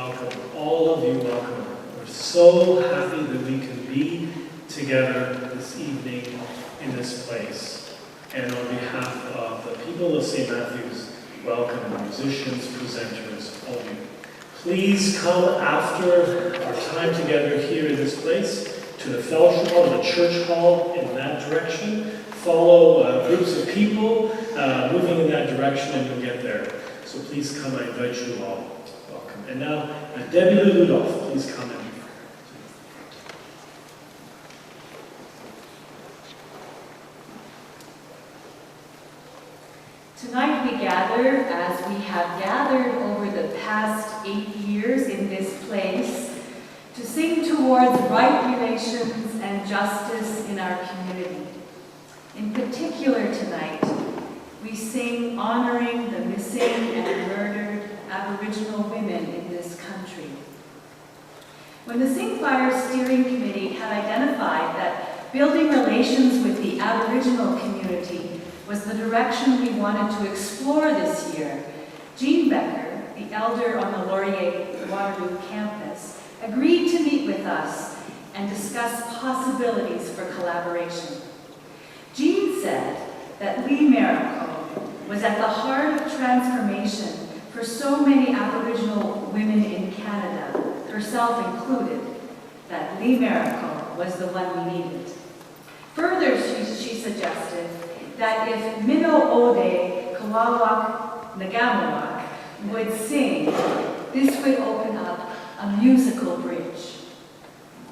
welcome, all of you welcome. We're so happy that we can be together this evening in this place. And on behalf of the people of St. Matthew's, welcome musicians, presenters, all of you. Please come after our time together here in this place to the fellowship hall, the church hall in that direction. Follow groups of people moving in that direction and you'll get there. So please come, I invite you all. Welcome. And now, Debbie Ludolf, please come in. Tonight we gather, as we have gathered over the past 8 years in this place, to sing towards right relations and justice in our community. In particular tonight, we sing honoring the missing and murdered Aboriginal women in this country. When the Sing Fire Steering Committee had identified that building relations with the Aboriginal community was the direction we wanted to explore this year, Jean Becker, the elder on the Laurier Waterloo campus, agreed to meet with us and discuss possibilities for collaboration. Jean said that Lee Miracle was at the heart of transformation for so many Aboriginal women in Canada, herself included, that Lee Miracle was the one we needed. Further, she suggested that if Minnow Ode Kawawak Nagamawak would sing, this would open up a musical bridge.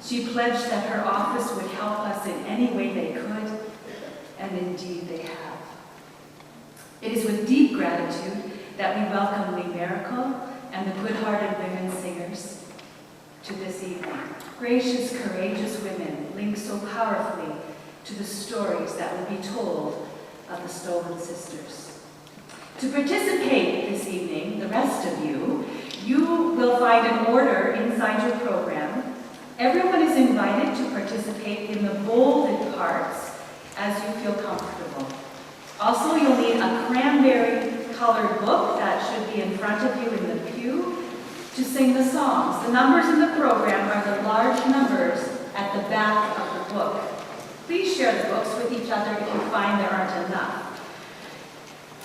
She pledged that her office would help us in any way they could, and indeed they have. It is with deep gratitude that we welcome Lee Miracle and the good-hearted women singers to this evening. Gracious, courageous women link so powerfully to the stories that will be told of the stolen sisters. To participate this evening, the rest of you will find an order inside your program. Everyone is invited to participate in the bolded parts as you feel comfortable. Also, you'll need a cranberry-colored book that should be in front of you in the pew to sing the songs. The numbers in the program are the large numbers at the back of the book. Please share the books with each other if you find there aren't enough.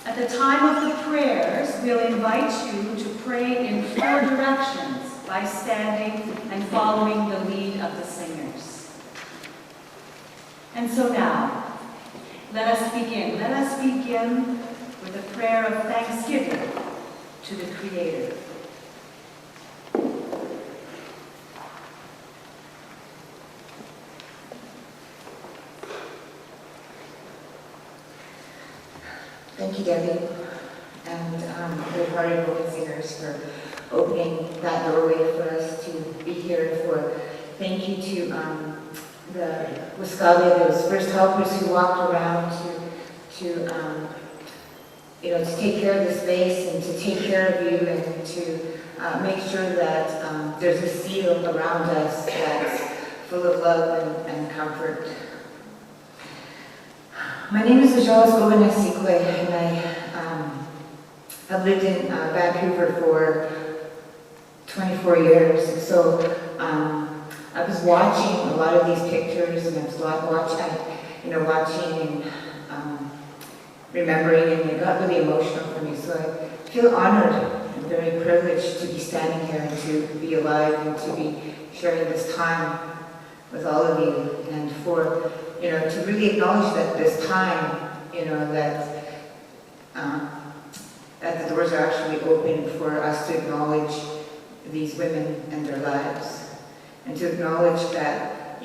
At the time of the prayers, we'll invite you to pray in 4 directions by standing and following the lead of the singers. And so now, let us begin. Let us begin with a prayer of thanksgiving to the Creator. Thank you, Debbie, and good-hearted women singers for opening that doorway for us to be here. Thank you to the Wiscalia, those first helpers who walked around to take care of the space and to take care of you and to make sure that there's a seal around us that's full of love and comfort. My name is Ajaz Govindasikwe, and I have lived in Vancouver for 24 years. And so I was watching a lot of these pictures, and I was watching and remembering, and it got really emotional for me. So I feel honored and very privileged to be standing here and to be alive and to be sharing this time with all of you, and for to really acknowledge that this time, that the doors are actually open for us to acknowledge these women and their lives, and to acknowledge that,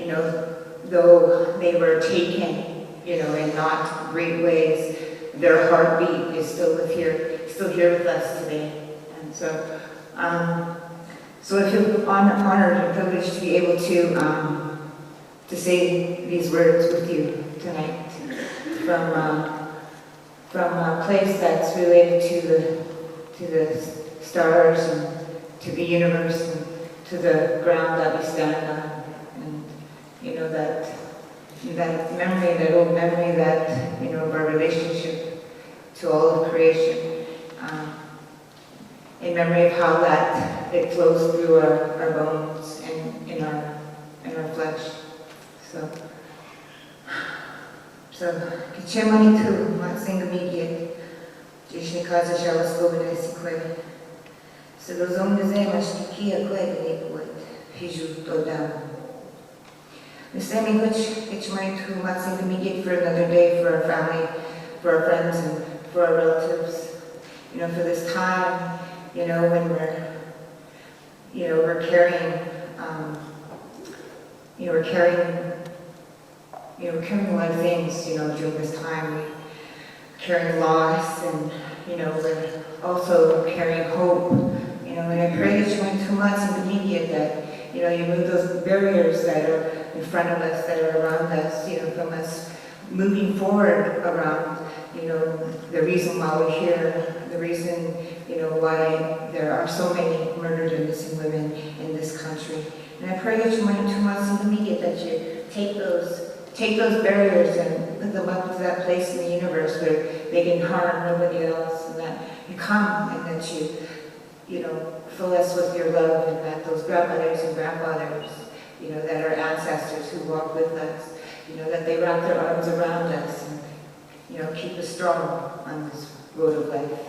though they were taken, in not great ways, their heartbeat is still here with us today. And so, I feel honored and privileged to be able to say these words with you tonight from a place that's related to the stars and to the universe and to the ground that we stand on, and that memory, that old memory that of our relationship to all of creation, in memory of how that it flows through our bones and in our flesh. So, che mani tu, matsinga migi, jishni kaza jala skobina sikwe. So those ongezemas kikia kwede what hiju to down. The same which mani tu, matsinga migi for another day for our family, for our friends, and for our relatives. You know, for this time, you know, when we're carrying, we're carrying a lot of things, you know, during this time. We're carrying loss, and, you know, we're also carrying hope, you know, and I pray that you went too much in the media that, you know, you move those barriers that are in front of us, that are around us, you know, from us moving forward around, you know, the reason why we're here, the reason, you know, why there are so many murdered and missing women in this country. And I pray that you went too much in the media, that you take those barriers and put them up to that place in the universe where they can harm nobody else, and that you come and that you know, fill us with your love, and that those grandmothers and grandfathers, you know, that are ancestors who walk with us, you know, that they wrap their arms around us and, you know, keep us strong on this road of life,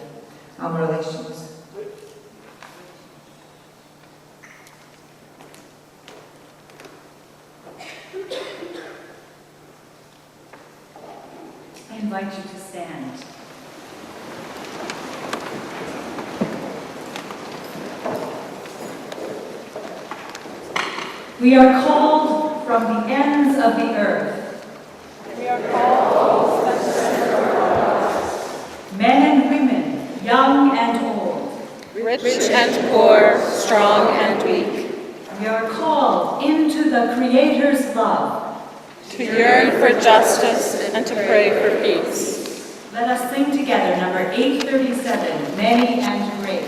on relations. I invite you to stand. We are called from the ends of the earth. We are called Men and women, young and old. rich and poor, strong and weak, We are called into the Creator's love. to yearn for justice and to pray for peace. Let us sing together number 837, Many and Great.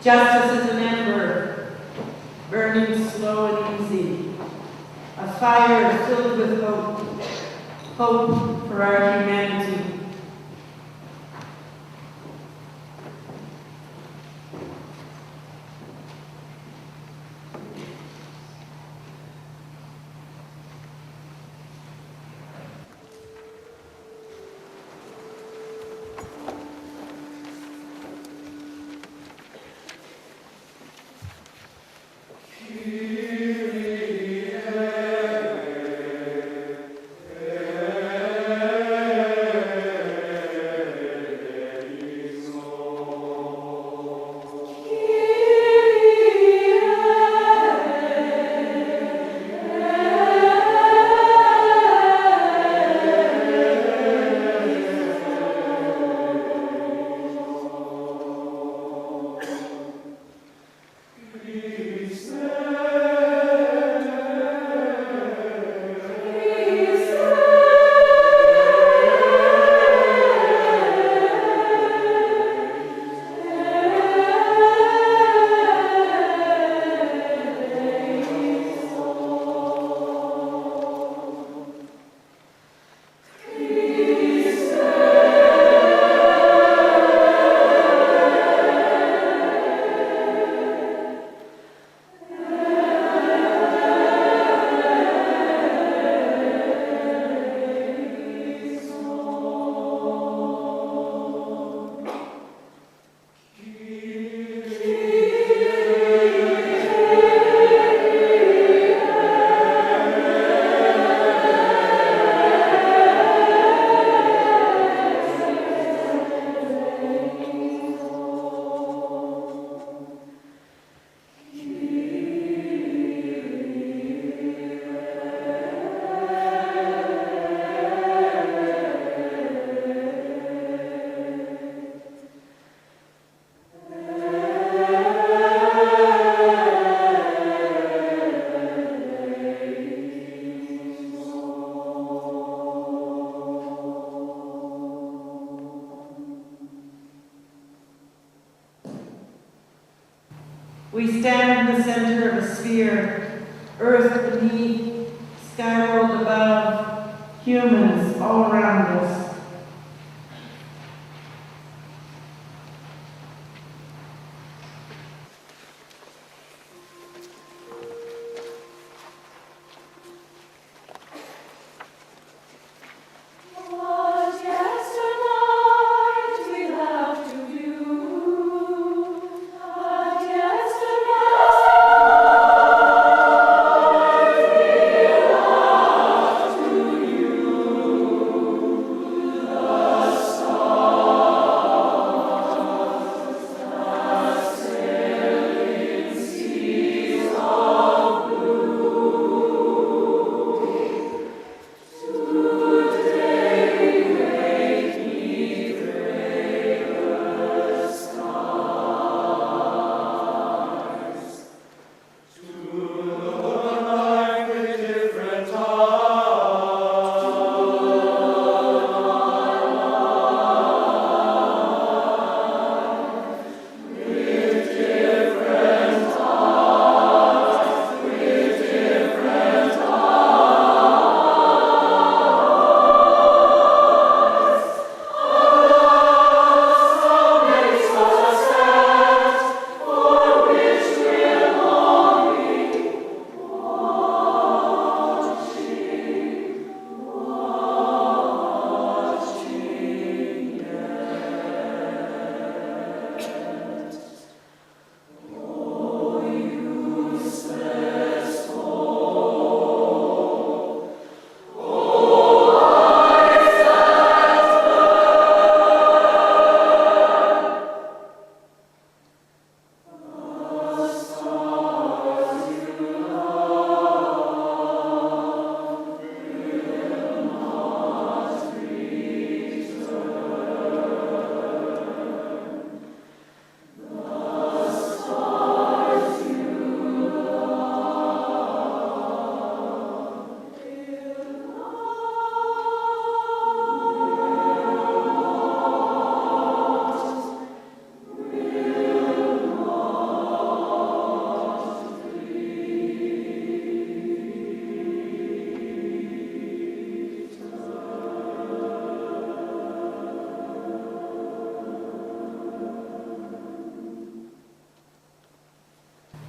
Justice is an ember, burning slow and easy, a fire filled with hope, hope for our humanity. earth beneath, sky world above, humans all around us.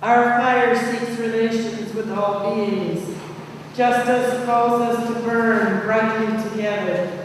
Our fire seeks relations with all beings. Justice calls us to burn brightly together.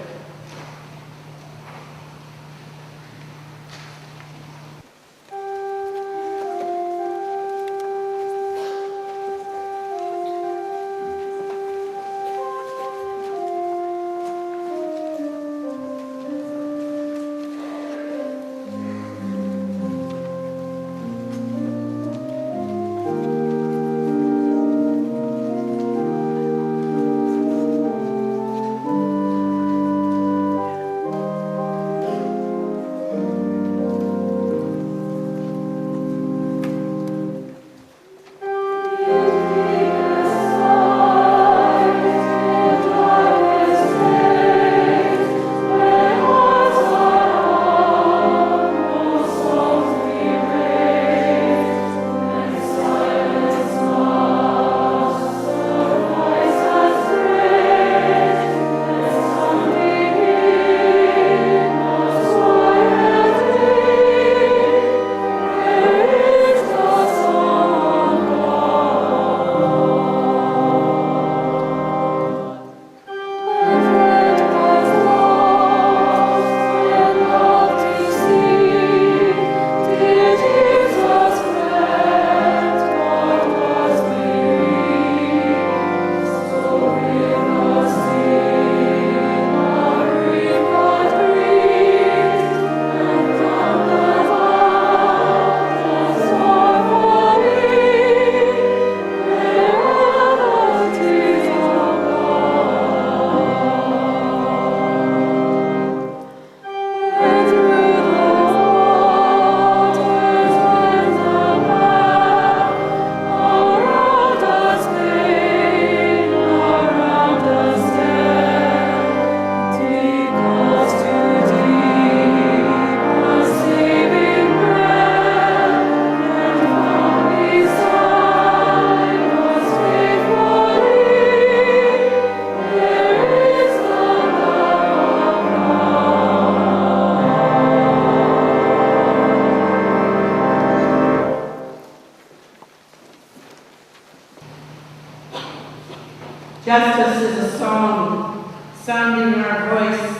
Justice is a song, sounding our voice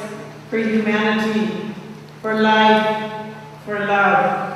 for humanity, for life, for love.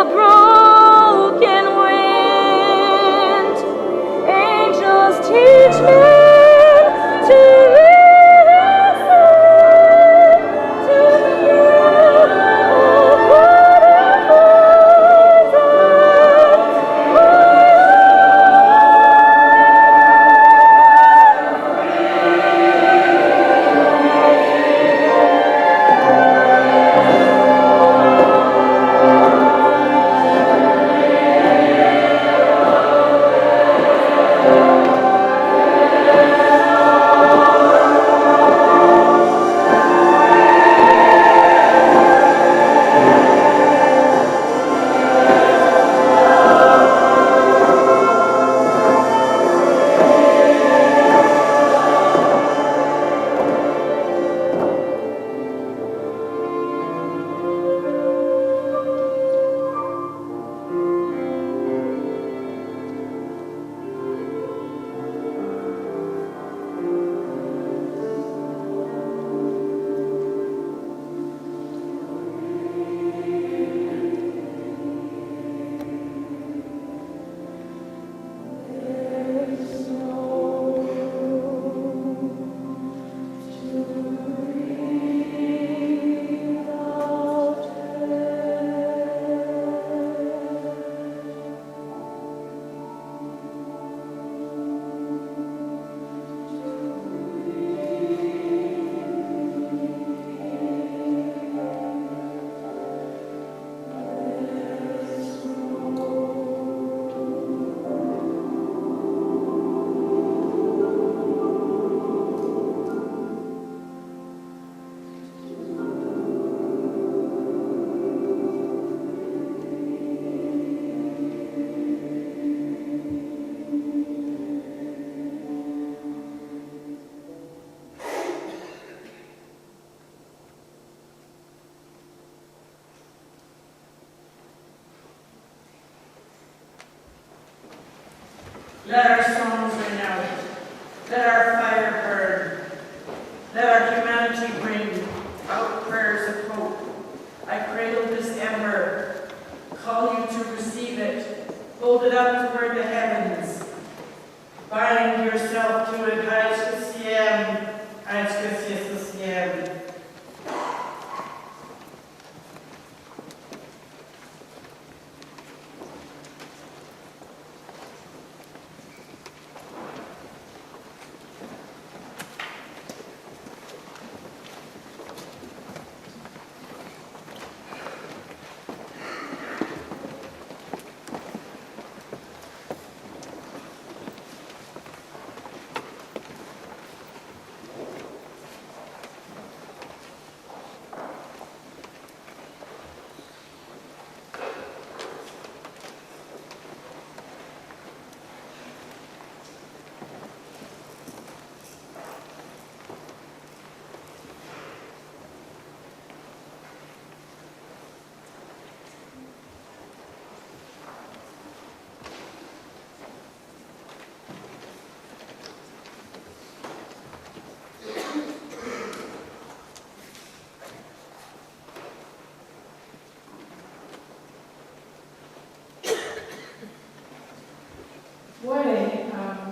broken wind. Angels teach men to listen to you, oh Let our songs ring out. Let our fire burn. Let our humanity bring out prayers of hope. I cradle this ember, call you to receive it. Hold it up toward the heavens. Bind yourself to it.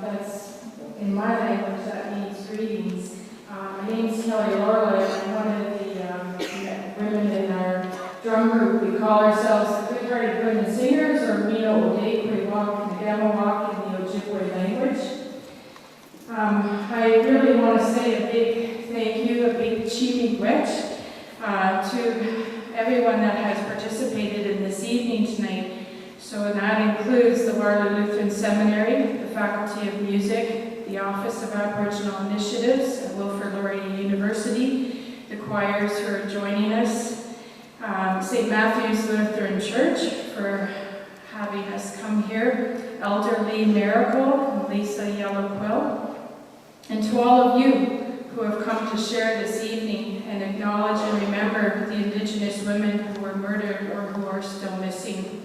That's in my language, that means greetings. My name's Kelly Lorelei, and I'm one of the women in our drum group. We call ourselves the Good-Hearted Women Singers, or Mino Ode, Kwewak, Nagamawak in the Ojibwe language. I really want to say a big thank you, a big cheeping wet to everyone that has participated in this evening tonight. So that includes the Waterloo Lutheran Seminary, the Faculty of Music, the Office of Aboriginal Initiatives at Wilfrid Laurier University, the choirs who are joining us, St. Matthew's Lutheran Church for having us come here, Elder Lee Miracle and Lisa Yellow Quill, and to all of you who have come to share this evening and acknowledge and remember the Indigenous women who were murdered or who are still missing.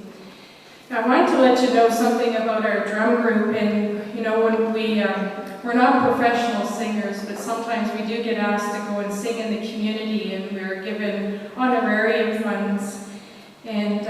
I wanted to let you know something about our drum group, and you know, when we're not professional singers, but sometimes we do get asked to go and sing in the community, and we're given honorarium funds. And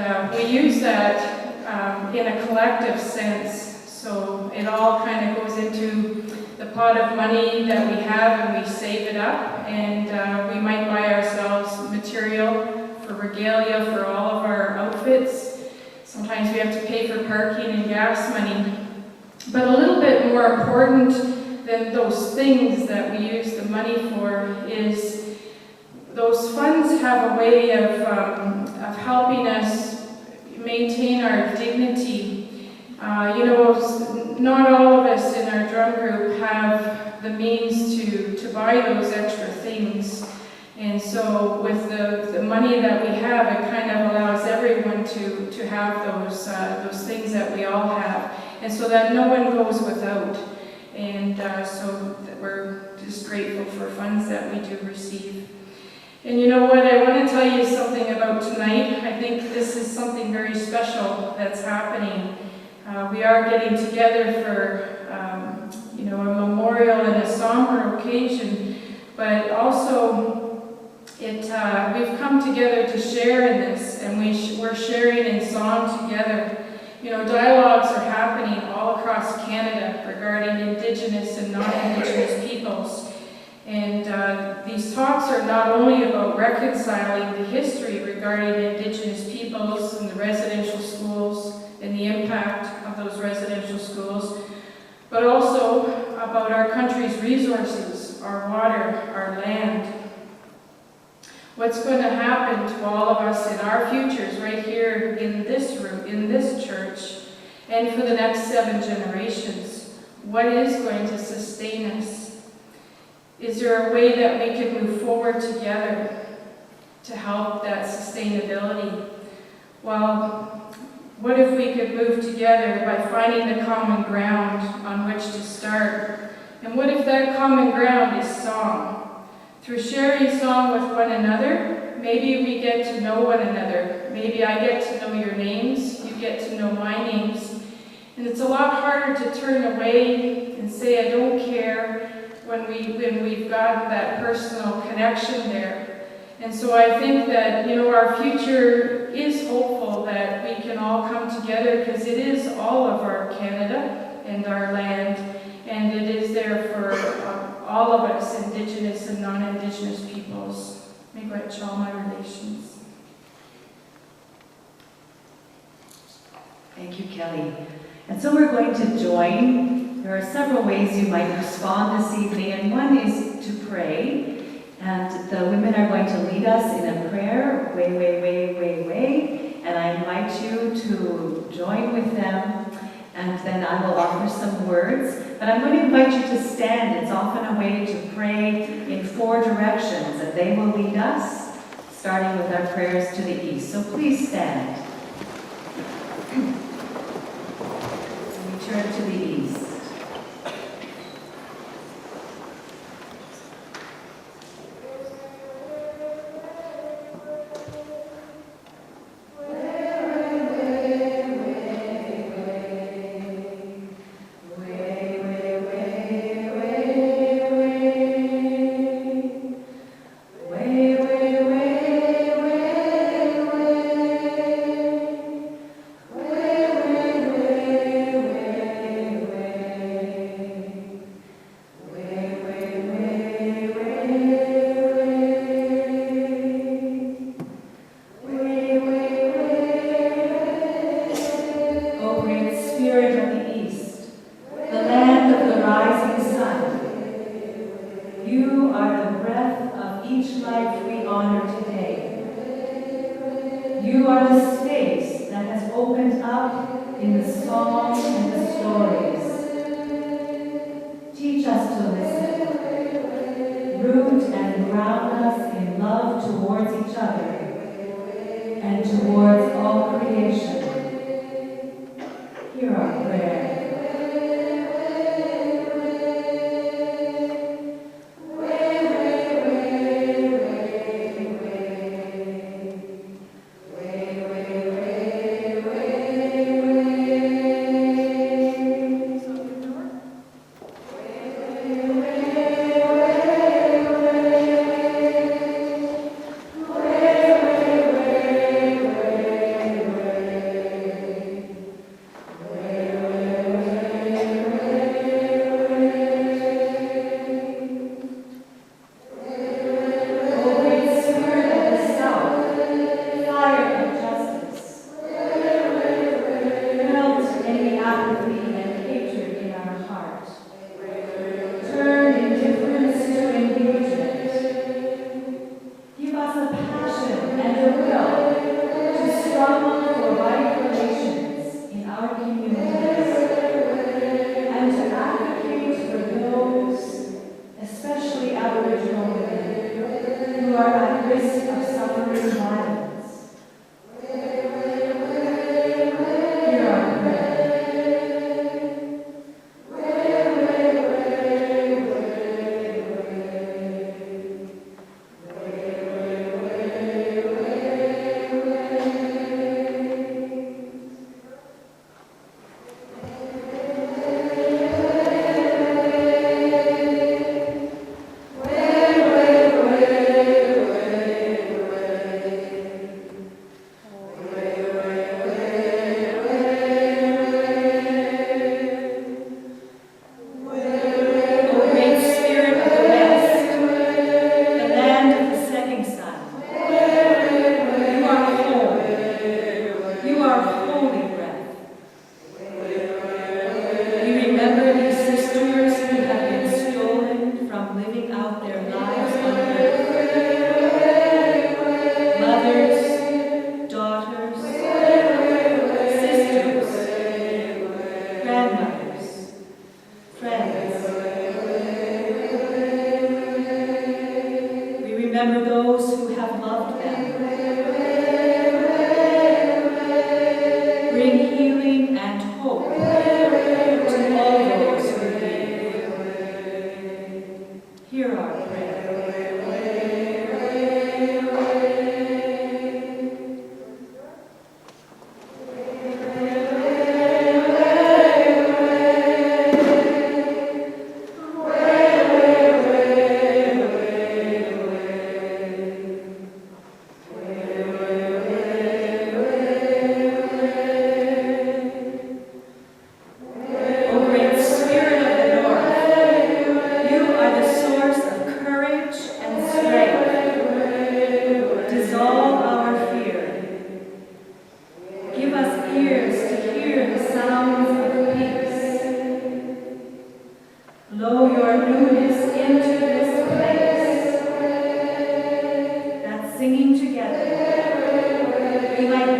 we use that in a collective sense. So it all kind of goes into the pot of money that we have, and we save it up, and we might buy ourselves material for regalia for all of our outfits. Sometimes we have to pay for parking and gas money. But a little bit more important than those things that we use the money for is those funds have a way of helping us maintain our dignity. Not all of us in our drum group have the means to buy those extra things. And so with the money that we have, it kind of allows everyone to have those things that we all have. And so that no one goes without. And so we're just grateful for funds that we do receive. And you know what, I want to tell you something about tonight. I think this is something very special that's happening. We are getting together for, a memorial and a somber occasion, but also we've come together to share in this, and we're sharing in song together. Dialogues are happening all across Canada regarding Indigenous and non-Indigenous peoples. And these talks are not only about reconciling the history regarding Indigenous peoples and the residential schools and the impact of those residential schools, but also about our country's resources, our water, our land. What's going to happen to all of us in our futures right here in this room, in this church, and for the next 7 generations? What is going to sustain us? Is there a way that we can move forward together to help that sustainability? Well, what if we could move together by finding the common ground on which to start? And what if that common ground is song? Through sharing song with one another, maybe we get to know one another. Maybe I get to know your names, you get to know my names. And it's a lot harder to turn away and say, I don't care, when we've got that personal connection there. And so I think that, our future is hopeful that we can all come together, because it is all of our Canada and our land, and it is there for all of us, Indigenous and non-Indigenous peoples. May God bless all my relations. Thank you, Kelly. And so we're going to join. There are several ways you might respond this evening, and one is to pray. And the women are going to lead us in a prayer, way, way, way, way, way. And I invite you to join with them, and then I will offer some words. But I'm going to invite you to stand. It's often a way to pray in 4 directions, and they will lead us, starting with our prayers to the east. So please stand. We turn to the east.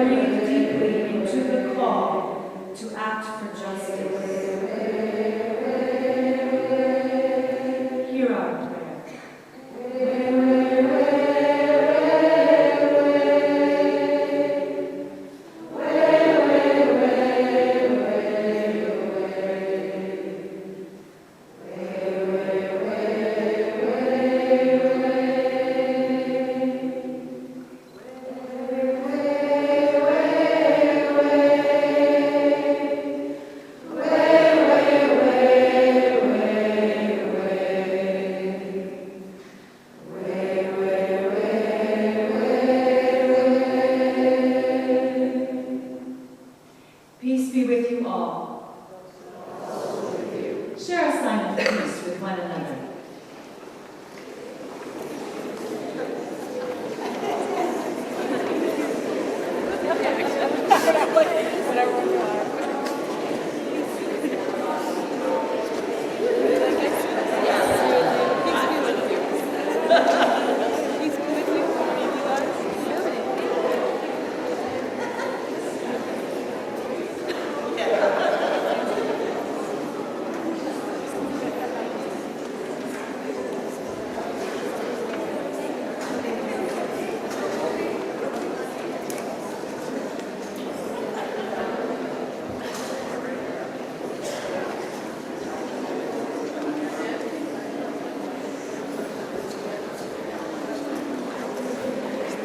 breathe deeply into the call to act for justice. Hear our prayer. Peace be with you all. Share a sign of peace with one another.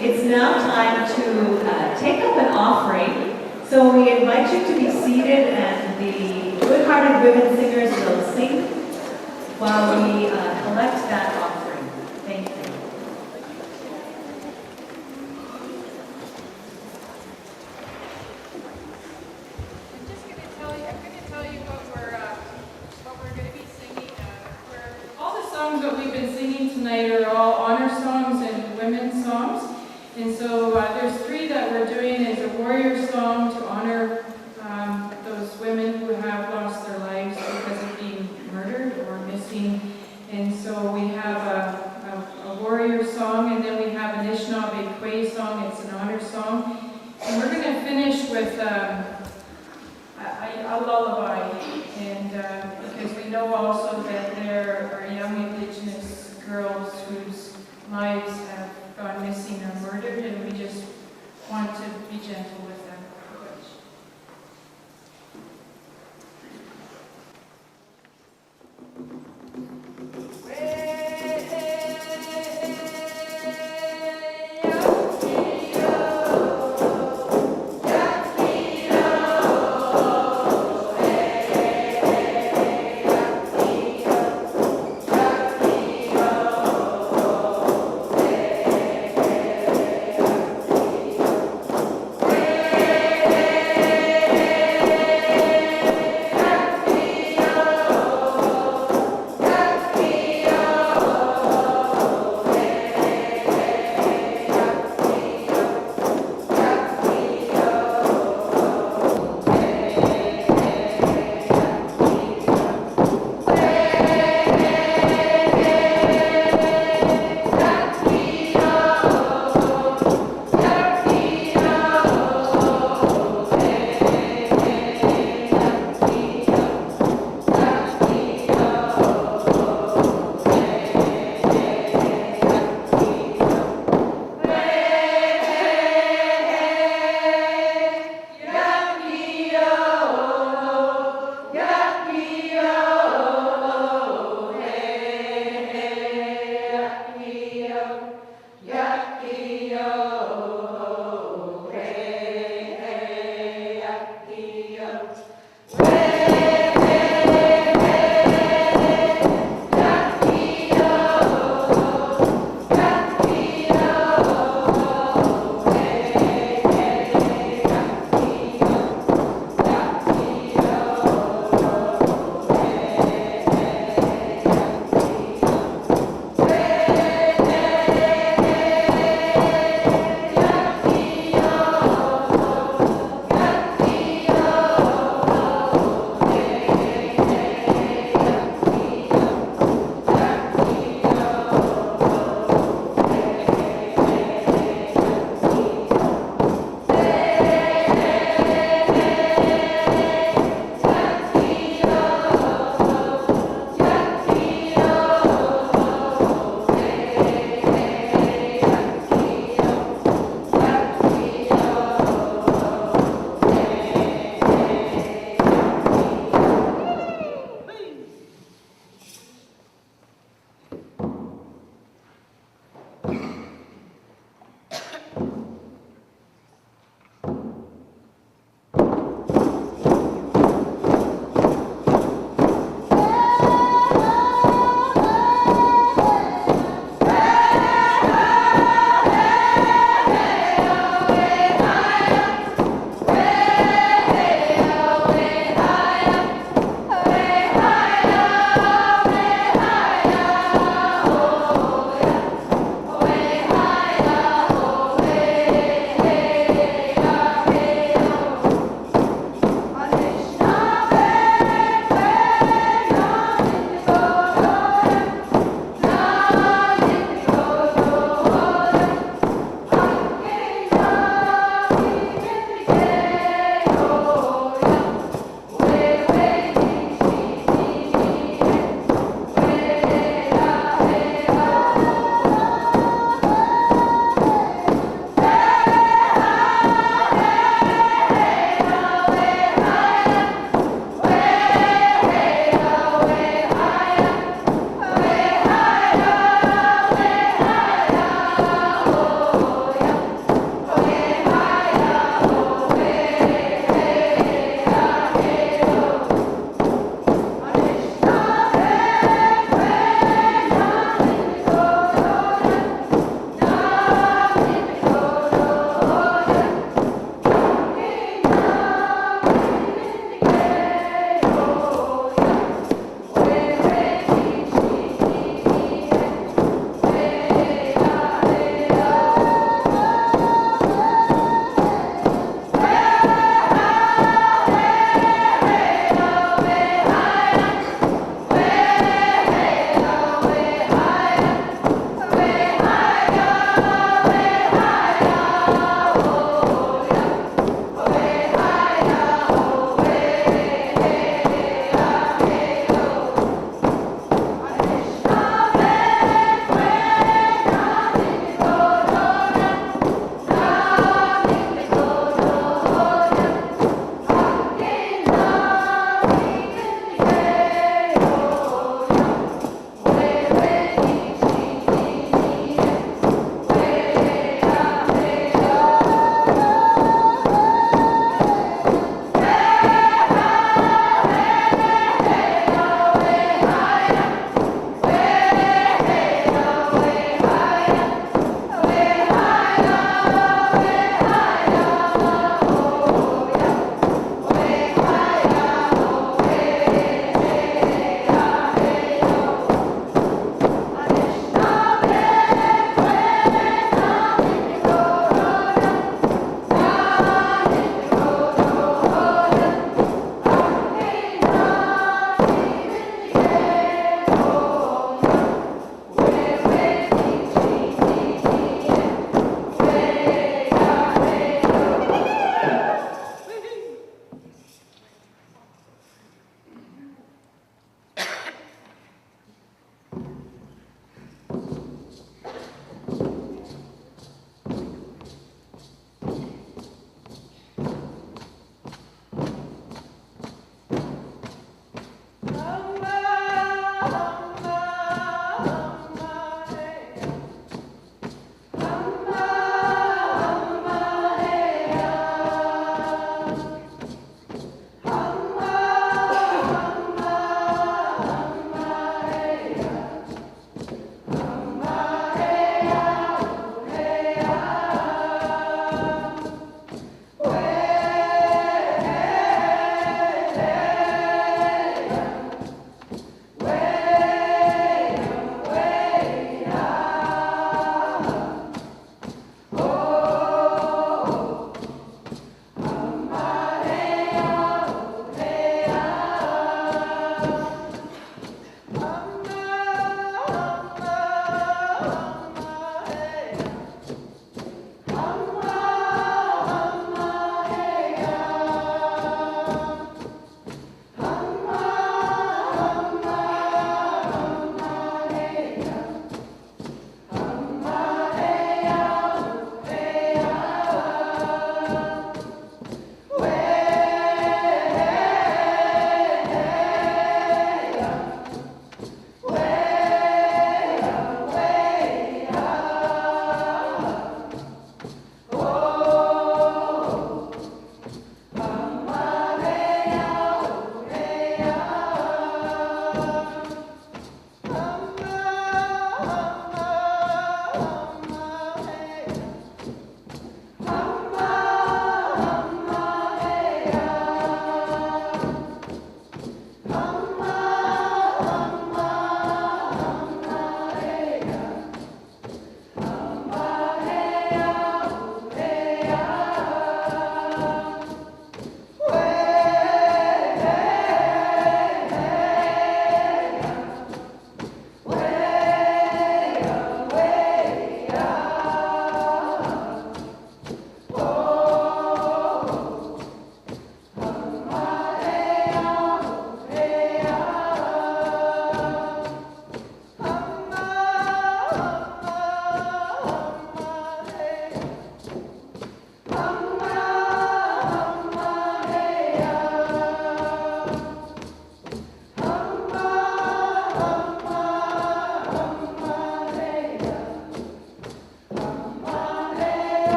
It's now time to take up an offering. So we invite you to be seated, and the good-hearted women singers will sing while we collect that offering. Thank you. I'm going to tell you what we're going to be singing. All the songs that we've been singing tonight are all honor songs and women's songs. And so there's three that we're doing as a warrior song to honor those women who have lost their lives because of being murdered or missing. And so we have a warrior song, and then we have an Anishinaabe song. It's an honor song. And we're going to finish with a lullaby. And because we know also that there are young Indigenous girls whose lives have gone missing or murdered, and we just want to be gentle with them. Hey!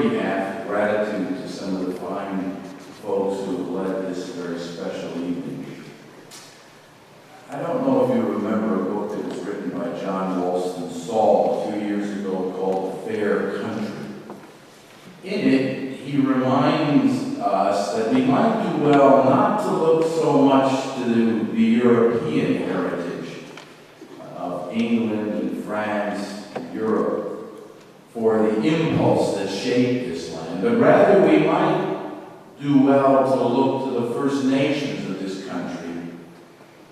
your behalf, gratitude to some of the fine folks who have led this very special evening. I don't know if you remember a book that was written by John Ralston Saul a few years ago called Fair Country. In it, he reminds us that we might do well not to look so much to the European heritage of England and France and Europe for the impulse that shaped this land, but rather we might do well to look to the First Nations of this country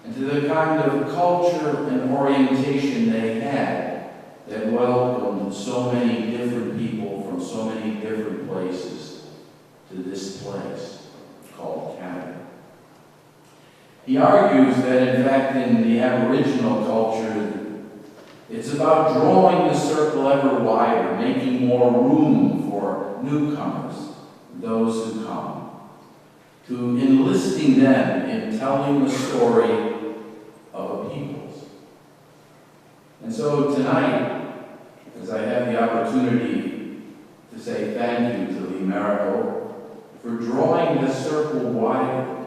and to the kind of culture and orientation they had that welcomed so many different people from so many different places to this place called Canada. He argues that, in fact, in the Aboriginal culture, it's about drawing the circle ever wider, making more room for newcomers, those who come, to enlisting them in telling the story of a people's. And so tonight, as I have the opportunity to say thank you to Lee Marico for drawing the circle wider,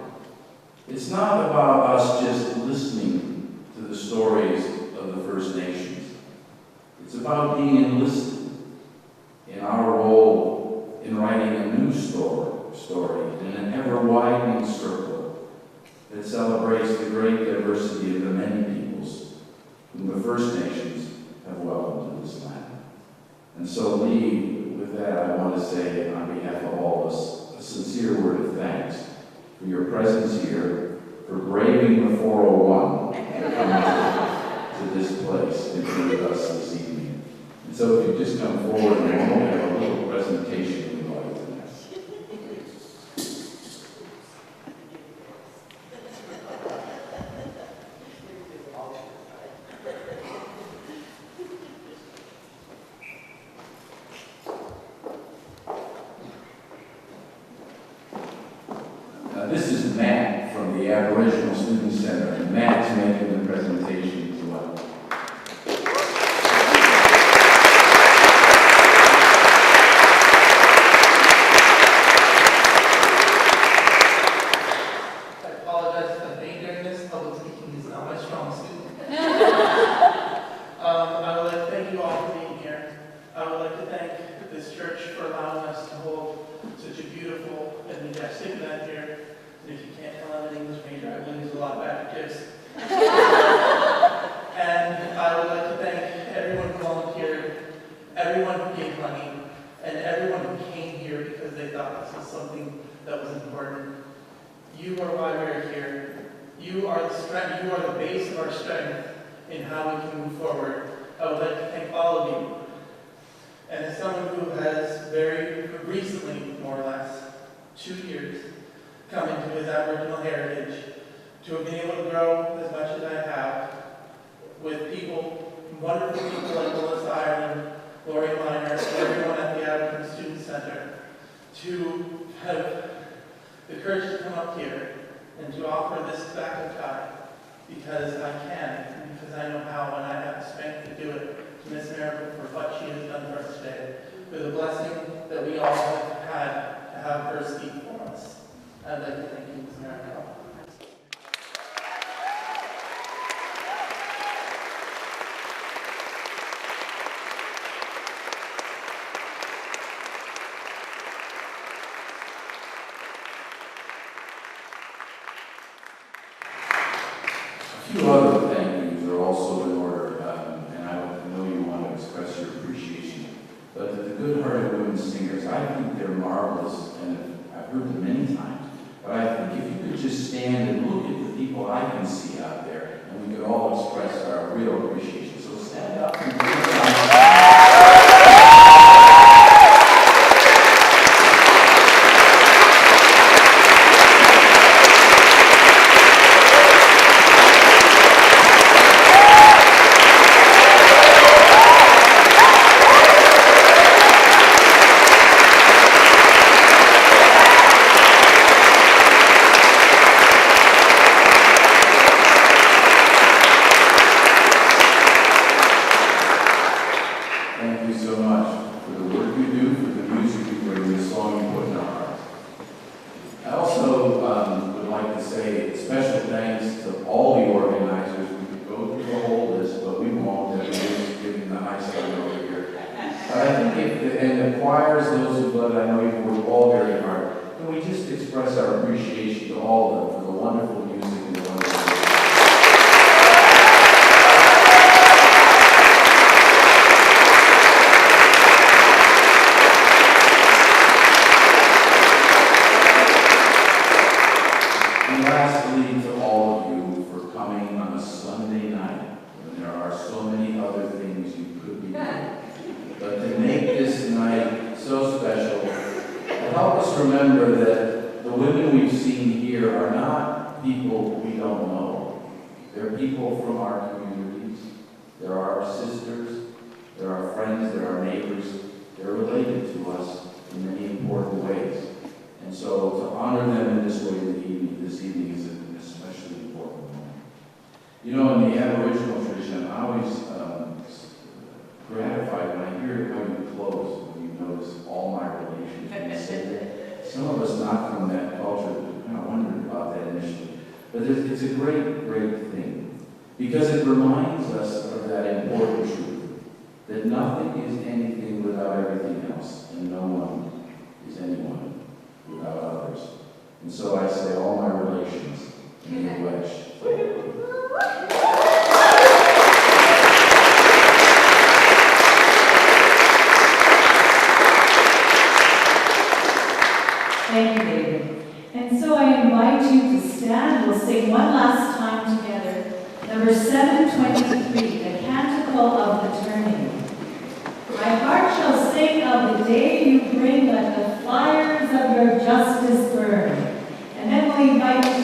it's not about us just listening to the stories of the First Nations. It's about being enlisted in our role in writing a new story in an ever-widening circle that celebrates the great diversity of the many peoples whom the First Nations have welcomed to this land. And so, Lee, with that, I want to say on behalf of all of us a sincere word of thanks for your presence here, for braving the 401 and coming to this place and be with us this evening. And so if you just come forward and we'll have a little presentation we'd like to make. This is Matt from the Aboriginal Student Center, and Matt's making the presentation as well. I apologize for the pain during this. Public speaking is not my strong suit. I would like to thank you all for being here. I would like to thank this church for allowing us to hold such a beautiful and majestic event here. And if you can't tell I'm an English major, I will use a lot of adjectives. And I would like to thank everyone who volunteered, everyone who gave money, and everyone who came here because they thought this was something that was important. You are why we are here. You are the strength. You are the base of our strength in how we can move forward. I would like to thank all of you. And as someone who has very recently, more or less, 2 years, come into his Aboriginal heritage, to have been able to grow as much as I have with people, wonderful people like Melissa Ireland, Lori Miner, everyone at the Aboriginal Student Center, to have the courage to come up here and to offer this tobacco tie because I can, and because I know how, and I have the strength to do it, to Miss Marico for what she has done for us today, for the blessing that we all have had to have her speak for us. I'd like to thank you, Ms. Marico. A few other thank yous are also in order, and I know you want to express your appreciation. But the good-hearted women singers, I think they're marvelous, and I've heard them many times. But I think if you could just stand and look at the people I can see out there, and we could all express our real appreciation. So stand up and give Thank you so much for the work you do, for the music you song you put in our hearts. I also would like to say special thanks to all the organizers. We could go through the whole list, but we won't. Everybody's giving the high sign over here. But I think and the choirs, those who led, I know you've worked all very hard. Can we just express our appreciation to all of them for the wonderful music and the wonderful And lastly, to all of you for coming on a Sunday night when there are so many other things you could be doing. But to make this night so special, to help us remember that the women we've seen here are not people we don't know. They're people from our communities. They're our sisters. They're our friends. They're our neighbors. They're related to us in many important ways. And so to honor them in this way this evening is an especially important moment. You know, in the Aboriginal tradition, I'm always gratified when I hear how you close, when you notice all my relations being said. Some of us not from that culture kind of wondered about that initially. But it's a great, great thing because it reminds us of that important truth that nothing is anything without everything else, and no one is anyone without others. And so I say all my relations in the wedge. Thank you, David. And so I invite you to stand. We'll sing one last time together. Number 723, the Canticle of the Turning. My heart shall sing of the day you bring, let the fires of your justice burn. And then we invite